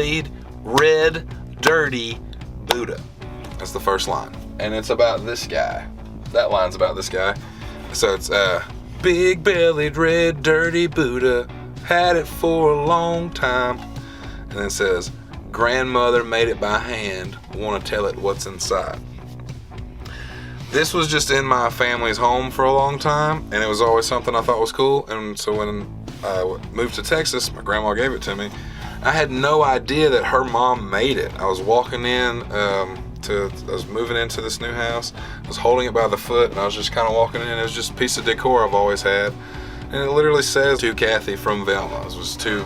bellied, red, dirty Buddha. That's the first line. And it's about this guy. That line's about this guy. So it's big bellied, red, dirty Buddha, had it for a long time. And then it says, grandmother made it by hand, want to tell it what's inside. This was just in my family's home for a long time, and it was always something I thought was cool. And so when I moved to Texas, my grandma gave it to me. I had no idea that her mom made it. I was walking in, I was moving into this new house. I was holding it by the foot, and I was just kind of walking in. It was just a piece of decor I've always had. And it literally says, to Kathy from Velma. It was to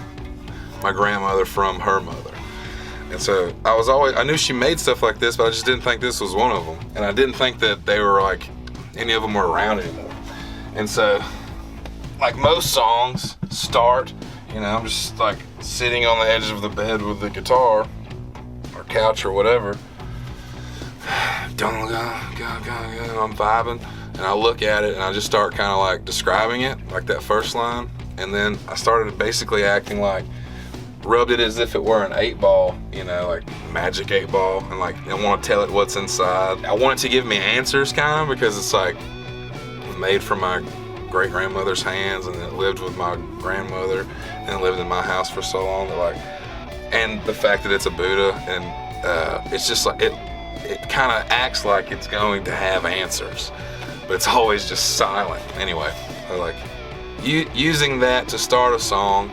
my grandmother from her mother. And so I knew she made stuff like this, but I just didn't think this was one of them. And I didn't think that they were like, any of them were around anymore. And so, like most songs start, I'm just like sitting on the edge of the bed with the guitar or couch or whatever. Don't go, I'm vibing. And I look at it and I just start kind of like describing it, like that first line. And then I started basically acting like, rubbed it as if it were an 8-ball, like magic 8-ball, and like I want to tell it what's inside. I want it to give me answers kind of, because it's like made from my great grandmother's hands, and it lived with my grandmother and it lived in my house for so long that and the fact that it's a Buddha, and it's just like it kind of acts like it's going to have answers, but it's always just silent. Anyway, like using that to start a song,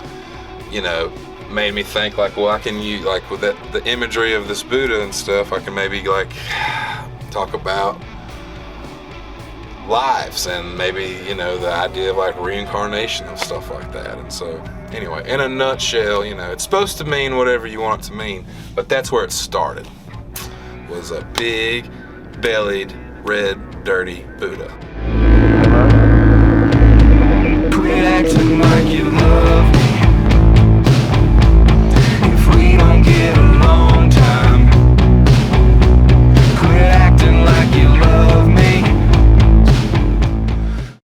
made me think like, well, I can use like with the imagery of this Buddha and stuff, I can maybe like talk about lives and maybe, the idea of like reincarnation and stuff like that. And so anyway, in a nutshell, it's supposed to mean whatever you want it to mean, but that's where it started, was a big bellied, red, dirty Buddha.